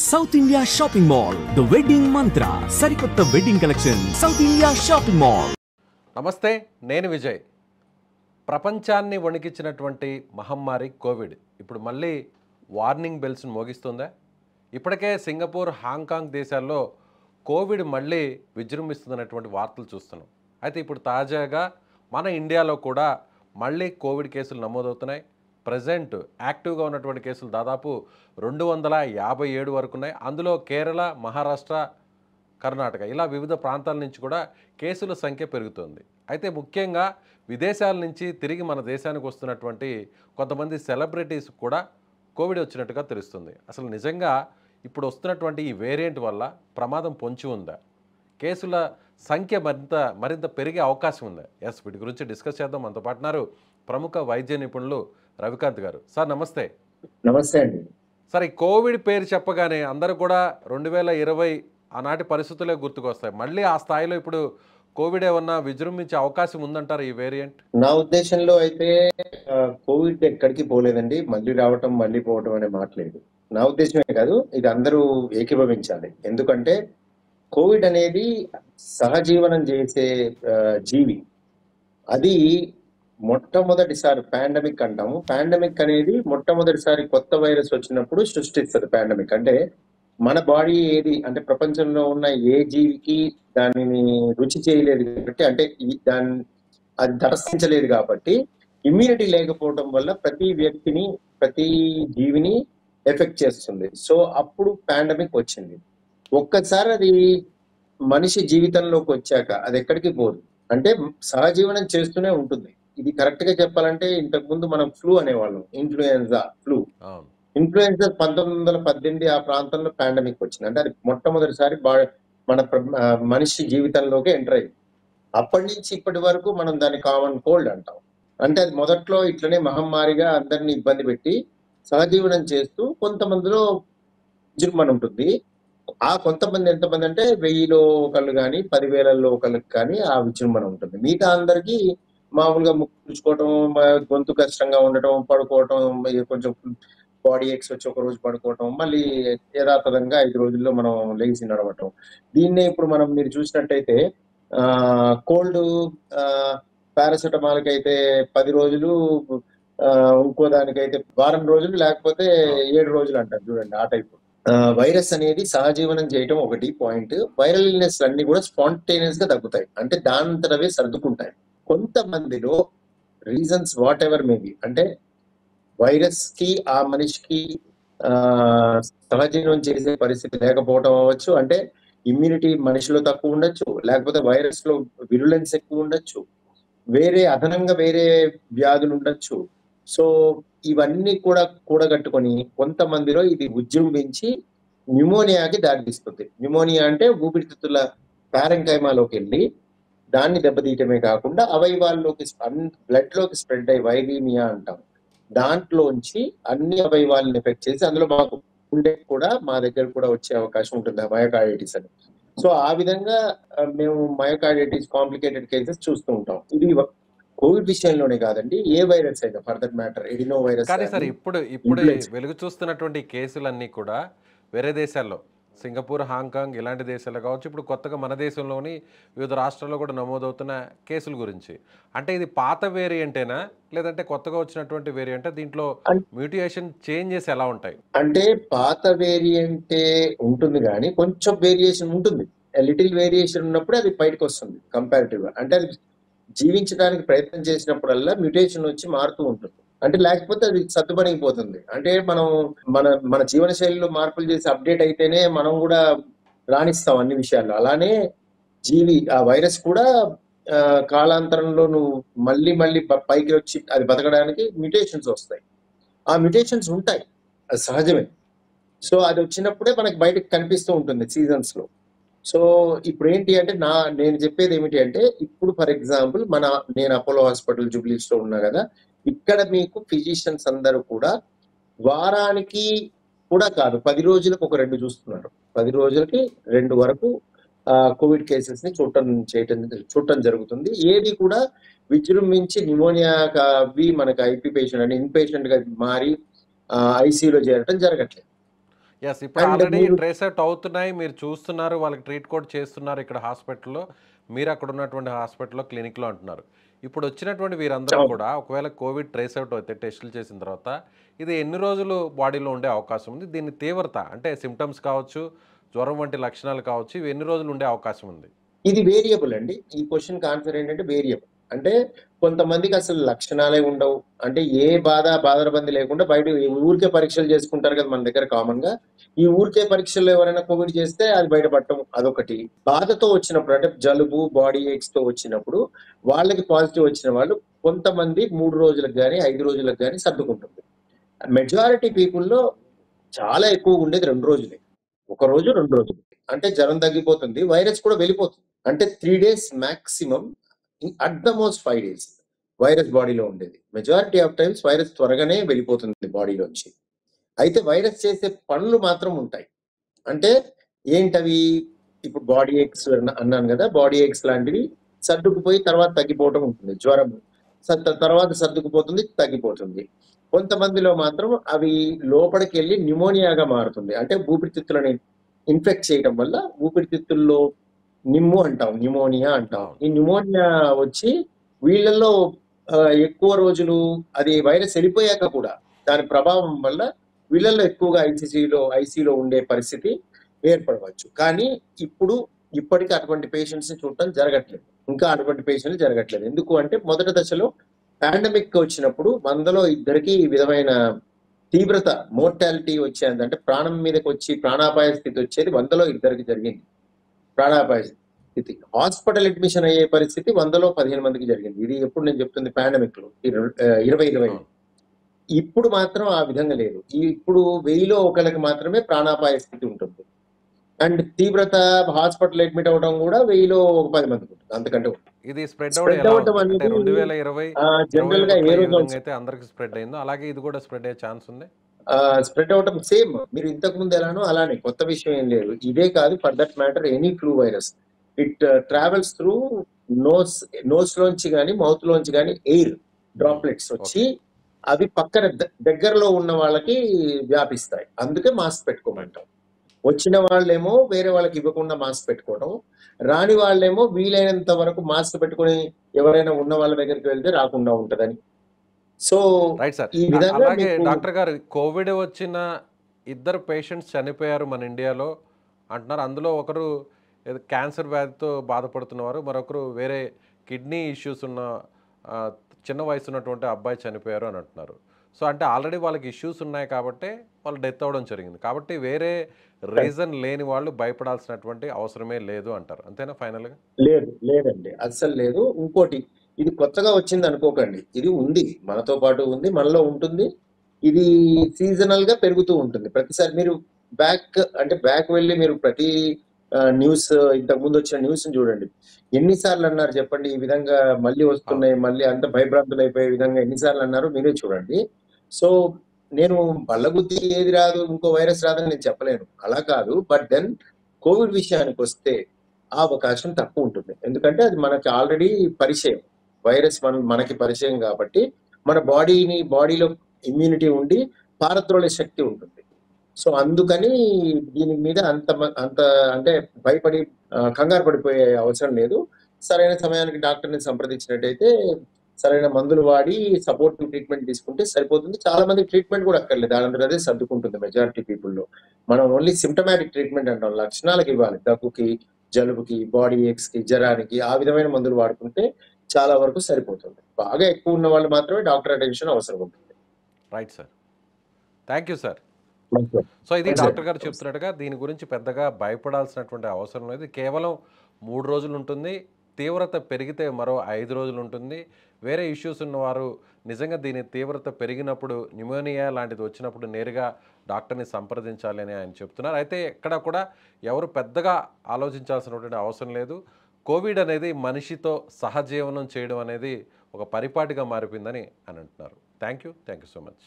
South India shopping mall the wedding మంత్ర సరికొత్త wedding collection south India shopping mall. నమస్తే, నేను విజయ్. ప్రపంచాన్ని వణికించినటువంటి మహమ్మారి కోవిడ్ ఇప్పుడు మళ్ళీ వార్నింగ్ బెల్స్ను మోగిస్తుందా? ఇప్పటికే సింగపూర్, హాంకాంగ్ దేశాల్లో కోవిడ్ మళ్ళీ విజృంభిస్తున్నటువంటి వార్తలు చూస్తున్నాం. అయితే ఇప్పుడు తాజాగా మన ఇండియాలో కూడా మళ్ళీ కోవిడ్ కేసులు నమోదవుతున్నాయి. ప్రజెంట్ యాక్టివ్గా ఉన్నటువంటి కేసులు దాదాపు 257 వరకు ఉన్నాయి. అందులో కేరళ, మహారాష్ట్ర, కర్ణాటక ఇలా వివిధ ప్రాంతాల నుంచి కూడా కేసుల సంఖ్య పెరుగుతుంది. అయితే ముఖ్యంగా విదేశాల నుంచి తిరిగి మన దేశానికి వస్తున్నటువంటి కొంతమంది సెలబ్రిటీస్ కూడా కోవిడ్ వచ్చినట్టుగా తెలుస్తుంది. అసలు నిజంగా ఇప్పుడు వస్తున్నటువంటి ఈ వేరియంట్ వల్ల ప్రమాదం పొంచి ఉందా? కేసుల సంఖ్య మరింత పెరిగే అవకాశం ఉందా? వీటి గురించి డిస్కస్ చేద్దాం. మనతో పాటున్నారు ప్రముఖ వైద్య నిపుణులు రవికాంత్ గారు. సార్ నమస్తే. నమస్తే అండి. సార్, ఈ కోవిడ్ పేరు చెప్పగానే అందరూ కూడా 2020 ఆనాటి పరిస్థితులే గుర్తుకొస్తాయి. మళ్ళీ ఆ స్థాయిలో ఇప్పుడు కోవిడ్ ఏమన్నా విజృంభించే అవకాశం ఉందంటారు ఈ వేరియంట్? నా ఉద్దేశంలో అయితే కోవిడ్ ఎక్కడికి పోలేదండి. మళ్ళీ రావటం మళ్ళీ పోవటం అనే మాట లేదు. నా ఉద్దేశమే కాదు, ఇది అందరూ ఏకీభవించాలి. ఎందుకంటే కోవిడ్ అనేది సహజీవనం చేసే జీవి. అది మొట్టమొదటిసారి పాండమిక్ అంటాము. పాండమిక్ అనేది మొట్టమొదటిసారి కొత్త వైరస్ వచ్చినప్పుడు సృష్టిస్తుంది. పాండమిక్ అంటే మన బాడీ ఏది అంటే ప్రపంచంలో ఉన్న ఏ జీవికి దానిని రుచి చేయలేదు కాబట్టి, అంటే అది దర్శించలేదు కాబట్టి, ఇమ్యూనిటీ లేకపోవడం వల్ల ప్రతి వ్యక్తిని, ప్రతి జీవిని ఎఫెక్ట్ చేస్తుంది. సో అప్పుడు పాండమిక్ వచ్చింది. ఒక్కసారి అది మనిషి జీవితంలోకి వచ్చాక అది ఎక్కడికి పోదు. అంటే సహజీవనం చేస్తూనే ఉంటుంది. ఇది కరెక్ట్ గా చెప్పాలంటే ఇంతకు ముందు మనం ఫ్లూ అనేవాళ్ళం, ఇన్ఫ్లుయెన్జా ఫ్లూ. ఇన్ఫ్లుయెన్జా 1918 ఆ ప్రాంతంలో పాండమిక్ వచ్చింది. అంటే అది మొట్టమొదటిసారి మన మనిషి జీవితంలోకి ఎంటర్ అయింది. అప్పటి నుంచి ఇప్పటి వరకు మనం దాన్ని కామన్ కోల్డ్ అంటాం. అంటే అది మొదట్లో ఇట్లనే మహమ్మారిగా అందరినీ ఇబ్బంది పెట్టి సహజీవనం చేస్తూ కొంతమందిలో విజృంభణ ఉంటుంది. ఆ కొంతమంది ఎంతమంది అంటే 1000లో ఒకళ్ళు కానీ 10,000లో ఒకళ్ళకి కానీ ఆ విజృంభణ ఉంటుంది. మిగతా అందరికీ మామూలుగా ముక్కు పుచ్చుకోవటం, గొంతు కష్టంగా ఉండటం, పడుకోవటం, కొంచెం బాడీ ఎక్స్ వచ్చి ఒక రోజు పడుకోవటం, మళ్ళీ యథాతథంగా 5 రోజుల్లో మనం లేచి నడవటం. దీన్నే ఇప్పుడు మీరు చూసినట్టయితే కోల్డ్ పారాసెటమాల్కి అయితే 10 రోజులు, ఇంకో దానికైతే వారం రోజులు, లేకపోతే 7 రోజులు అంటారు చూడండి. ఆ టైప్ వైరస్ అనేది సహజీవనం చేయటం ఒకటి పాయింట్. వైరల్ ఇల్నెస్ అన్ని కూడా స్పాంటేనియస్ గా తగ్గుతాయి, అంటే దానంతరవే సర్దుకుంటాయి. కొంతమందిలో రీజన్స్ వాట్ ఎవర్ మేబీ, అంటే వైరస్ కి ఆ మనిషికి సహజీవనం చేసే పరిస్థితి లేకపోవడం అవ్వచ్చు. అంటే ఇమ్యూనిటీ మనిషిలో తక్కువ ఉండొచ్చు, లేకపోతే వైరస్ లో విరులెన్స్ ఎక్కువ ఉండొచ్చు, అదనంగా వేరే వ్యాధులు ఉండొచ్చు. సో ఇవన్నీ కూడా కూడగట్టుకొని కొంతమందిలో ఇది విజృంభించి న్యూమోనియాకి దారితీస్తుంది. న్యూమోనియా అంటే ఊపిరితిత్తుల పారెంకైమాలోకి వెళ్ళి దాన్ని దెబ్బతీయటమే కాకుండా అవయవాల్లోకి, బ్లడ్ లోకి స్ప్రెడ్ అయ్యి వైరీమియా అంటాం. దాంట్లోంచి అన్ని అవయవాలను ఎఫెక్ట్ చేసి అందులో మా దగ్గర కూడా వచ్చే అవకాశం ఉంటుంది, మయోకార్డైటిస్ అని. సో ఆ విధంగా మేము మయోకార్డైటిస్ కాంప్లికేటెడ్ కేసెస్ చూస్తూ ఉంటాం. ఇది కోవిడ్ విషయంలోనే కాదండి, ఏ వైరస్ అయినా for that matter, adeno virus. కానీ సార్, ఇప్పుడు వెలుగు చూస్తున్నటువంటి కేసులన్నీ కూడా వేరే దేశాల్లో, సింగపూర్, హాంకాంగ్ ఇలాంటి దేశాల్లో కావచ్చు, ఇప్పుడు కొత్తగా మన దేశంలోని వివిధ రాష్ట్రాల్లో కూడా నమోదవుతున్న కేసుల గురించి, అంటే ఇది పాత వేరియంటేనా లేదంటే కొత్తగా వచ్చినటువంటి వేరియంట్? దీంట్లో మ్యూటేషన్ చేంజెస్ ఎలా ఉంటాయి? అంటే పాత వేరియంటే ఉంటుంది కానీ కొంచెం వేరియేషన్ ఉంటుంది. లిటిల్ వేరియేషన్ ఉన్నప్పుడు అది బయటకు వస్తుంది కంపారిటివ్ గా. అంటే అది జీవించడానికి ప్రయత్నం చేసినప్పుడల్లా మ్యూటేషన్ వచ్చి మారుతూ ఉంటుంది. అంటే లేకపోతే అది సర్దుబడిపోతుంది. అంటే మనం మన జీవన శైలిలో మార్పులు చేసి అప్డేట్ అయితేనే మనం కూడా రాణిస్తాం అన్ని విషయాల్లో. అలానే ఆ వైరస్ కూడా కాలాంతరంలో నువ్వు మళ్ళీ పైకి వచ్చి అది బతకడానికి మ్యూటేషన్స్ వస్తాయి. ఆ మ్యూటేషన్స్ ఉంటాయి, అది సహజమే. సో అది వచ్చినప్పుడే మనకి బయటకు కనిపిస్తూ ఉంటుంది సీజన్స్ లో. సో ఇప్పుడు ఏంటి అంటే నేను చెప్పేది ఏమిటి అంటే, ఇప్పుడు ఫర్ ఎగ్జాంపుల్ నేను అపోలో హాస్పిటల్ జూబ్లీస్ లో ఉన్నా కదా, ఇక్కడ మీకు ఫిజిషియన్స్ అందరూ కూడా వారానికి కూడా కాదు 10 రోజులకు ఒక 2 చూస్తున్నారు. 10 రోజులకి 2 వరకు కోవిడ్ కేసెస్ ని చూడటం జరుగుతుంది. ఏది కూడా విజృంభించి న్యూమోనియాగా అవి మనకి ఐపీ పేషెంట్ అంటే ఇన్ పేషెంట్ గా మారి ఐసీయూలో చేరటం జరగట్లేదు. యెస్. ఇప్పుడు అండ్ ఆల్రెడీ మీరు ట్రేస్ అవుట్ అవుతున్నాయి. మీరు చూస్తున్నారు. వాళ్ళకి ట్రీట్ కూడా చేస్తున్నారు ఇక్కడ హాస్పిటల్‌లో. మీరు అక్కడ ఉన్నటువంటి హాస్పిటల్‌లో, క్లినిక్‌లో అంటున్నారు. ఇప్పుడు వచ్చినటువంటి వీరందరూ అవును. కూడా ఒకవేళ కోవిడ్ ట్రేస్ అవుట్ అయితే టెస్టులు చేసిన తర్వాత ఇది ఎన్ని రోజులు బాడీలో ఉండే అవకాశం ఉంది? దీని తీవ్రత అంటే సింప్టమ్స్ కావచ్చు, జ్వరం వంటి లక్షణాలు కావచ్చు, ఇవి ఎన్ని రోజులు ఉండే అవకాశం ఉంది? ఇది వేరియబుల్ అండి. ఈ క్వెషన్‌కి ఆన్సర్ ఏంటంటే వేరియబుల్. అంటే కొంతమందికి అసలు లక్షణాలే ఉండవు. అంటే ఏ బాధరబంది లేకుండా బయట ఊరికే పరీక్షలు చేసుకుంటారు కదా! మన దగ్గర కామన్‌గా. ఈ ఊరికే పరీక్షల్లో ఎవరైనా కోవిడ్ చేస్తే అది బయటపడటం అదొకటి. బాధతో వచ్చినప్పుడు అంటే జలుబు, బాడీ ఏక్స్‌తో వచ్చినప్పుడు వాళ్ళకి పాజిటివ్ వచ్చిన వాళ్ళు కొంతమంది 3 రోజులకు గాని, 5 రోజులకు గాని సర్దుకుంటుంది. మెజారిటీ పీపుల్‌లో చాలా ఎక్కువగుండేది 2 రోజులే. ఒక రోజు, 2 రోజులు. అంటే జ్వరం తగ్గిపోతుంది. వైరస్ కూడా వెళ్ళిపోతుంది. అంటే 3 days maximum at the most 5 days virus బాడీలో ఉండేది. మెజారిటీ ఆఫ్ టైమ్స్ వైరస్ త్వరగానే వెళ్ళిపోతుంది బాడీలోంచి. అయితే వైరస్ చేసే పనులు మాత్రం ఉంటాయి. అంటే ఏంటవి? ఇప్పుడు బాడీ ఏక్స్ అన్నాను గదా! బాడీ ఏక్స్ లాంటివి సర్దుకుపోయి తర్వాత తగ్గిపోవటం ఉంటుంది. జ్వరం తర్వాత సర్దుకుపోతుంది, తగ్గిపోతుంది. కొంతమందిలో మాత్రం అవి లోపలికెళ్ళి న్యూమోనియాగా మారుతుంది. అంటే ఊపిరితిత్తులని ఇన్ఫెక్ట్ చేయడం వల్ల ఊపిరితిత్తుల్లో నిమ్ము అంటాం. న్యూమోనియా అంటాం. అవును. ఈ న్యూమోనియా వచ్చి వీళ్ళల్లో ఎక్కువ రోజులు అది వైరస్ ఎళ్ళిపోయాక కూడా దాని ప్రభావం వల్ల వీళ్ళల్లో ఎక్కువగా ఐసీయూలో ఉండే పరిస్థితి ఏర్పడవచ్చు. కానీ ఇప్పటికి అటువంటి పేషెంట్స్‌ని చూడటం జరగట్లేదు. ఇంకా అటువంటి పేషెంట్‌లు జరగట్లేదు. ఎందుకు అంటే మొదటి దశలో పాండమిక్ వచ్చినప్పుడు 100లో ఇద్దరికి ఈ విధమైన తీవ్రత మోర్టాలిటీ వచ్చేది. అంటే ప్రాణం మీదకొచ్చి ప్రాణాపాయ స్థితి వచ్చేది 100లో ఇద్దరికి జరిగింది. ప్రాణాపాయ స్థితి. హాస్పిటల్ అడ్మిషన్ అయ్యే పరిస్థితి 100లో 15 మందికి జరిగింది. ఇది ఎప్పుడు నేను చెప్తుంది పాండమిక్‌లో 2020లో. అవును. ఇప్పుడు మాత్రం ఆ విధంగా లేదు. ఇప్పుడు 1000లో ఒకళ్ళకి మాత్రమే ప్రాణాపాయ స్థితి ఉంటుంది. అండ్ తీవ్రత హాస్పిటల్ అడ్మిట్ అవ్వడం కూడా 1000లో ఒక 10 మందికి ఉంటుంది. అంతకంటే ఉండదు. ఇది స్ప్రెడ్ అవ్వడం స్ప్రెడ్ ఎలా అవ్వడం ఉంది? అంటే అనేది 2020, జనరల్‌గా 21లో ఏ ఏ రోజు విధంగా అయితే అందరికి స్ప్రెడ్ అయిందో, అలాగే ఇది కూడా స్ప్రెడ్ అయ్యే ఛాన్స్ ఉంది? స్ప్రెడ్ అవ్వటం సేమ్. మీరు ఇంతకు ముందు ఎలానో అలానే. కొత్త విషయం ఏం లేదు. ఇదే కాదు for that matter any flu virus. It travels through nose నోస్‌లోంచి గాని, మౌత్‌లోంచి గాని ఎయిర్ హ్మ్. డ్రాప్లెట్స్ వచ్చి ఓకే. అవి పక్కన దగ్గరలో ఉన్న వాళ్ళకి వ్యాపిస్తాయి. అందుకే మాస్క్ రైట్. పెట్టుకోమంటాం. వచ్చిన వాళ్ళేమో వేరే వాళ్ళకి ఇవ్వకుండా మాస్క్ పెట్టుకోవడం. రాని వాళ్ళేమో వీలైనంత వరకు మాస్క్ పెట్టుకొని ఎవరైనా ఉన్న వాళ్ళ దగ్గరికి వెళ్తే రాకుండా ఉంటదని. So, right sir. ఈ విధంగా అలాగే మీకు డాక్టర్ గారు కోవిడ్ వచ్చిన ఇద్దరు పేషెంట్స్ చనిపోయారు మన ఇండియాలో అంటున్నారు. అందులో ఒకరు ఏదో క్యాన్సర్ వ్యాధితో బాధపడుతున్నవారు. మరొకరు వేరే కిడ్నీ ఇష్యూస్ ఉన్న ఆహ్, చిన్న వయసు ఉన్నటువంటి అబ్బాయి చనిపోయారు అని అంటున్నారు. సో, అంటే ఆల్రెడీ వాళ్ళకి ఇష్యూస్ ఉన్నాయి కాబట్టే వాళ్ళు డెత్ అవ్వడం జరిగింది. కాబట్టి వేరే రీజన్ లేని వాళ్ళు భయపడాల్సినటువంటి అవసరమే లేదు అంటారు. అంతేనా ఫైనల్‌గా? లేదండి. అస్సలు లేదు. ఇంకోటి ఇది కొత్తగా వచ్చిందనుకోకండి. ఇది ఉంది. మనతో పాటు ఉంది. మనలో ఉంటుంది. ఇది సీజనల్‌గా పెరుగుతూ ఉంటుంది. ప్రతిసారి మీరు బ్యాక్ వెళ్లి మీరు ప్రతి న్యూస్ ఇంతకుముందు వచ్చిన న్యూస్‌ని చూడండి. ఎన్ని సార్లు అన్నారు చెప్పండి? ఈ విధంగా మళ్ళీ అవును. వస్తున్నాయి. మళ్ళీ అంత భయభ్రాంతులైపోయే విధంగా ఎన్ని సార్లు అన్నారో మీరే చూడండి. సో, నేను బల్లగుద్ది ఏది రాదు, ఇంకో వైరస్ రాదని నేను చెప్పలేను. అలా కాదు. బట్ దెన్ కోవిడ్ విషయానికొస్తే ఆ అవకాశం తక్కువుంటుంది. ఎందుకంటే అది మనకి ఆల్రెడీ పరిచయం. వైరస్ మనకి పరిచయం కాబట్టి మన బాడీలో ఇమ్యూనిటీ ఉండి పారద్రోలే శక్తి ఉంటుంది. సో, అందుకని దీని మీద అంత అంటే భయపడి కంగారు పడిపోయే అవసరం లేదు. సరైన సమయానికి డాక్టర్‌ని సంప్రదించినట్టయితే సరైన మందులు వాడి సపోర్టివ్ ట్రీట్మెంట్ తీసుకుంటే సరిపోతుంది. చాలా మందికి ట్రీట్మెంట్ కూడా అక్కర్లేదు. దానంతట అదే సర్దుకుంటుంది మెజారిటీ పీపుల్‌లో. మనం ఓన్లీ సింప్టమాటిక్ ట్రీట్మెంట్ అంటాం. లక్షణాలకివ్వాలి. దగ్గుకి, జలుబుకి, బాడీ ఏక్స్‌కి, జ్వరానికి ఆ విధమైన మందులు వాడుకుంటే చాలా వరకు సరిపోతుంది. బాగా ఎక్కువ ఉన్న వాళ్ళు మాత్రమే డాక్టర్ అటెన్షన్ అవసరం ఉంటుంది. Right sir. Thank you sir. మంచిది. సో, ఇది మంచిదండి. డాక్టర్ గారు చెప్తున్నట్టుగా దీని గురించి పెద్దగా భయపడాల్సినటువంటి అవసరం లేదు. కేవలం 3 రోజులుంటుంది. తీవ్రత పెరిగితే మరో 5 రోజులుంటుంది. వేరే ఇష్యూస్ ఉన్నవారు నిజంగా దీని తీవ్రత పెరిగినప్పుడు న్యూమోనియా లాంటిది వచ్చినప్పుడు నేరుగా డాక్టర్‌ని సంప్రదించాలి అని ఆయన చెప్తున్నారు. అయితే ఎక్కడ కూడా ఎవరు పెద్దగా ఆలోచించాల్సినటువంటి అవసరం లేదు. కోవిడ్ అనేది మనిషితో సహజీవనం చేయడం అనేది ఒక పరిపాటిగా మారిపోయిందని అని అంటున్నారు. Thank you so much.